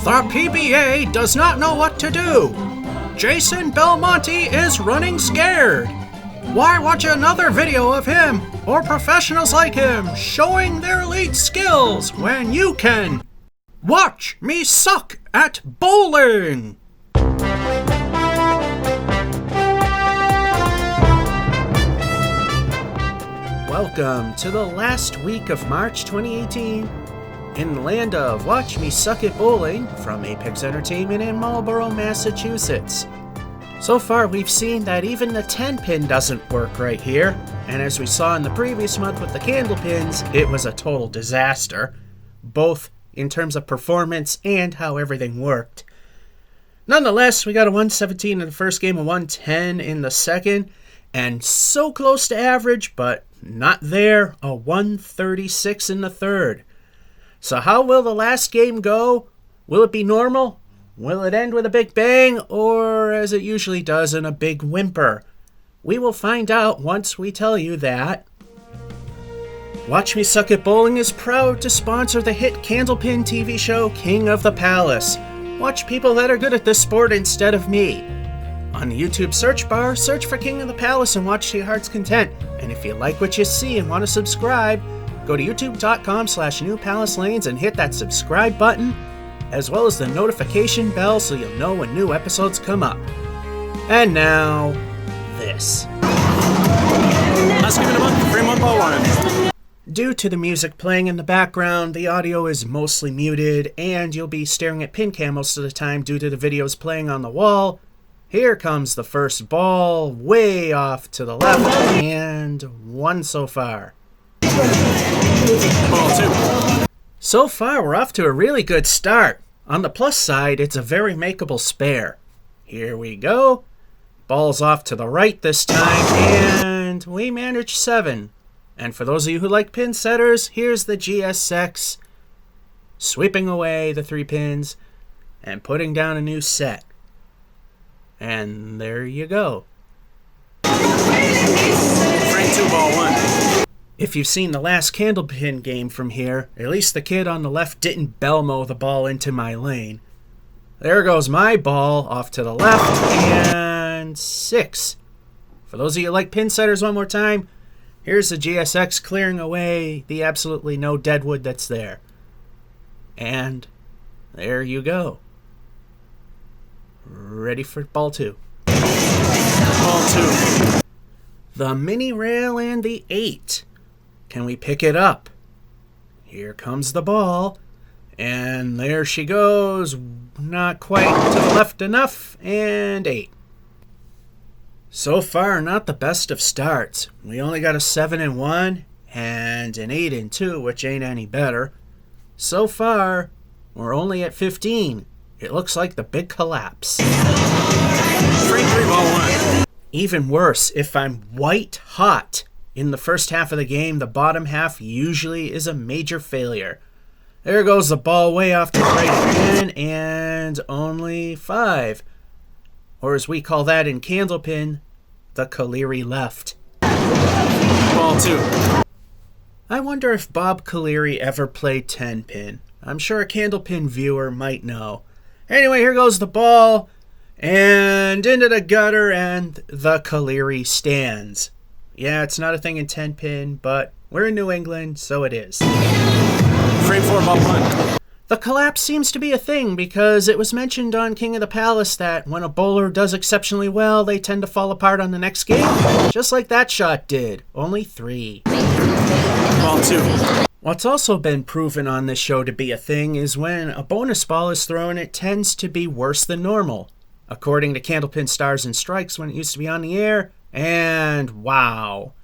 The PBA does not know what to do. Jason Belmonte is running scared. Why watch another video of him or professionals like him showing their elite skills when you can watch me suck at bowling? Welcome to the last week of March 2018 in the land of Watch Me Suck at Bowling from Apex Entertainment in Marlborough, Massachusetts. So far we've seen that even the tenpin doesn't work right here, and as we saw in the previous month with the candle pins, it was a total disaster, both in terms of performance and how everything worked. Nonetheless, we got a 117 in the first game, a 110 in the second, and so close to average, but not there, a 136 in the third. So how will the last game go? Will it be normal? Will it end with a big bang? Or, as it usually does, in a big whimper? We will find out once we tell you that. Watch Me Suck at Bowling is proud to sponsor the hit Candlepin TV show King of the Palace. Watch people that are good at this sport instead of me. On the YouTube search bar, search for King of the Palace and watch to your heart's content. And if you like what you see and want to subscribe, go to youtube.com/newpalacelanes and hit that subscribe button, as well as the notification bell so you'll know when new episodes come up. And now, this. Let's give it a month. 3-1 ball one. Due to the music playing in the background, the audio is mostly muted, and you'll be staring at pin cam most of the time due to the videos playing on the wall. Here comes the first ball, way off to the left, and one so far. Ball two. So far, we're off to a really good start. On the plus side, it's a very makeable spare. Here we go. Ball's off to the right this time, and we managed 7. And for those of you who like pin setters, here's the GSX, sweeping away the 3 pins and putting down a new set. And there you go. Frame 2 ball 1. If you've seen the last candlepin game from here, at least the kid on the left didn't Belmo the ball into my lane. There goes my ball off to the left, and 6. For those of you who like pin setters one more time, here's the GSX clearing away the absolutely no deadwood that's there. And there you go. Ready for ball 2. Ball 2. The mini rail and the 8. Can we pick it up? Here comes the ball. And there she goes. Not quite to the left enough. And 8. So far, not the best of starts. We only got a 7 and 1 and an 8 and 2, which ain't any better. So far, we're only at 15. It looks like the big collapse. Frame 3 ball 1. Even worse, if I'm white hot in the first half of the game, the bottom half usually is a major failure. There goes the ball way off to the right again, and only 5. Or as we call that in Candlepin, the Caleri left. Ball 2. I wonder if Bob Caleri ever played tenpin. I'm sure a Candlepin viewer might know. Anyway, here goes the ball, and into the gutter, and the Caleri stands. Yeah, it's not a thing in tenpin, but we're in New England, so it is. Frame 4 ball 1. The collapse seems to be a thing because it was mentioned on King of the Palace that when a bowler does exceptionally well, they tend to fall apart on the next game, just like that shot did, only 3. Ball 2. What's also been proven on this show to be a thing is when a bonus ball is thrown, it tends to be worse than normal, according to Candlepin Stars and Strikes when it used to be on the air, and wow.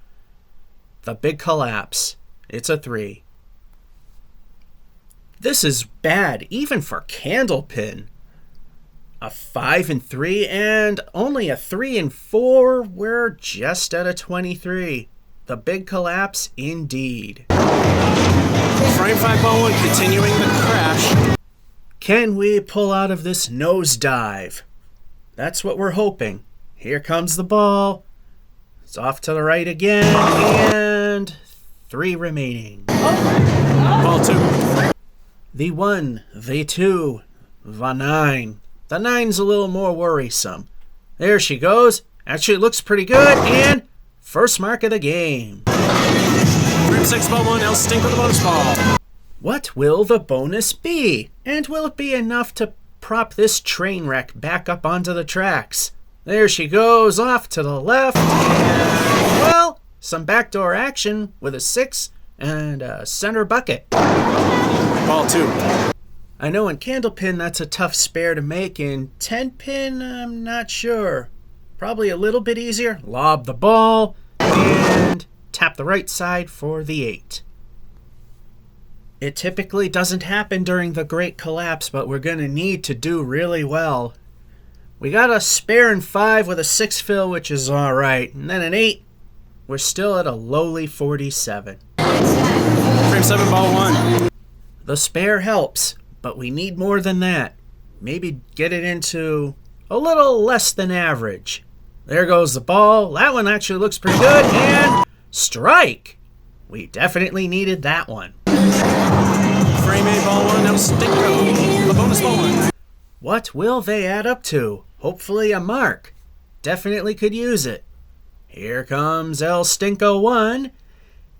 The big collapse. It's a 3. This is bad, even for Candlepin. A 5 and 3 and only a 3 and 4. We're just at a 23. The big collapse indeed. Frame 5 ball 1 continuing the crash. Can we pull out of this nosedive? That's what we're hoping. Here comes the ball. It's off to the right again, and 3 remaining. Ball 2. The 1, the 2, The 9. The 9's a little more worrisome. There she goes. Actually looks pretty good, and first mark of the game. Frame 6, ball 1, El Stinko the bonus ball. What will the bonus be? And will it be enough to prop this train wreck back up onto the tracks? There she goes, off to the left, and, well, some backdoor action with a 6 and a center bucket. Ball 2. I know in Candlepin that's a tough spare to make. In tenpin, I'm not sure. Probably a little bit easier. Lob the ball and tap the right side for the 8. It typically doesn't happen during the Great Collapse, but we're going to need to do really well. We got a spare in 5 with a 6 fill, which is alright. And then an 8, we're still at a lowly 47. Frame 7, ball 1. The spare helps, but we need more than that. Maybe get it into a little less than average. There goes the ball. That one actually looks pretty good. And strike! We definitely needed that one. Frame 8, ball 1, El Stinko the bonus ball 1. What will they add up to? Hopefully a mark. Definitely could use it. Here comes El Stinko 1.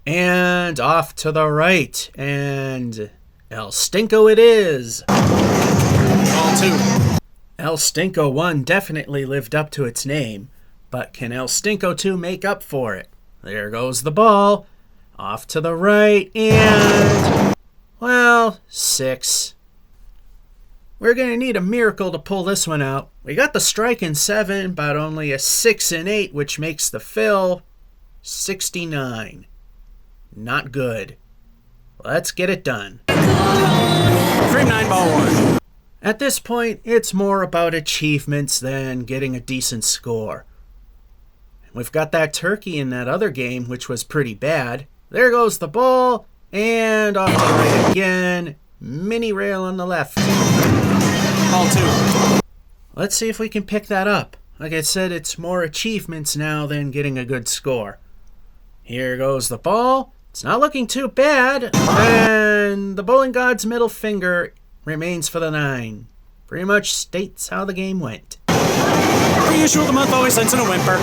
And off to the right. And El Stinko it is. Ball 2. El Stinko 1 definitely lived up to its name. But can El Stinko 2 make up for it? There goes the ball. Off to the right. And, well, 6. We're going to need a miracle to pull this one out. We got the strike in 7, but only a 6 and 8, which makes the fill 69. Not good. Let's get it done. Frame 9, ball 1. At this point, it's more about achievements than getting a decent score. We've got that turkey in that other game, which was pretty bad. There goes the ball, and off to the right again. Mini rail on the left. Ball 2. Let's see if we can pick that up. Like I said, it's more achievements now than getting a good score. Here goes the ball. It's not looking too bad. And the bowling god's middle finger remains for the 9. Pretty much states how the game went. Reissue of the month always ends in a whimper.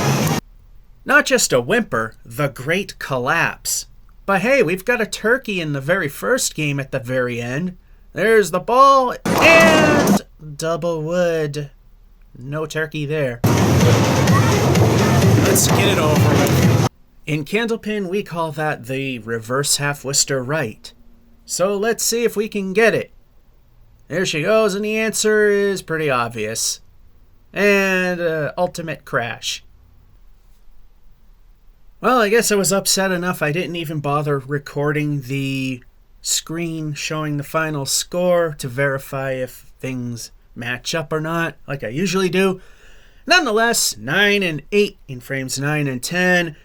Not just a whimper, the Great Collapse. But hey, we've got a turkey in the very first game at the very end. There's the ball, and double wood. No turkey there. Let's get it over with. In Candlepin, we call that the reverse half Worcester right. So let's see if we can get it. There she goes, and the answer is pretty obvious. And ultimate crash. Well, I guess I was upset enough I didn't even bother recording the screen showing the final score to verify if things match up or not, like I usually do. Nonetheless, 9 and 8 in frames 9 and 10.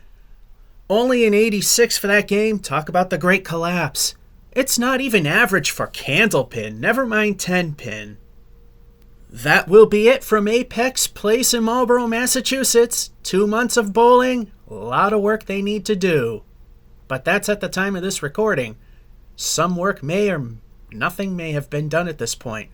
Only an 86 for that game. Talk about the Great Collapse. It's not even average for Candlepin, never mind tenpin. That will be it from Apex Place in Marlborough, Massachusetts. 2 months of bowling, a lot of work they need to do. But that's at the time of this recording. Some work may or nothing may have been done at this point.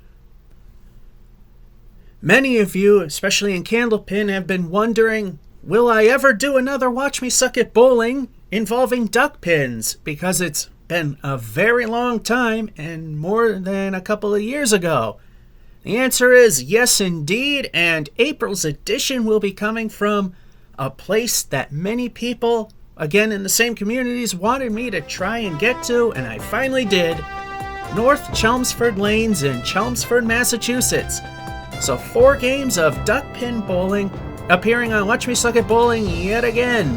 Many of you, especially in Candlepin, have been wondering, will I ever do another Watch Me Suck at Bowling involving duck pins? Because it's been a very long time and more than a couple of years ago. The answer is yes indeed, and April's edition will be coming from a place that many people, again in the same communities, wanted me to try and get to, and I finally did. North Chelmsford Lanes in Chelmsford, Massachusetts. So 4 games of duck pin bowling appearing on Watch Me Suck at Bowling yet again.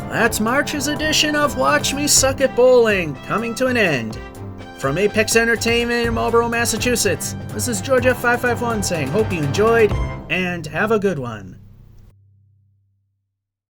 That's March's edition of Watch Me Suck at Bowling coming to an end. From Apex Entertainment in Marlborough, Massachusetts, this is Georgia 551 saying hope you enjoyed and have a good one.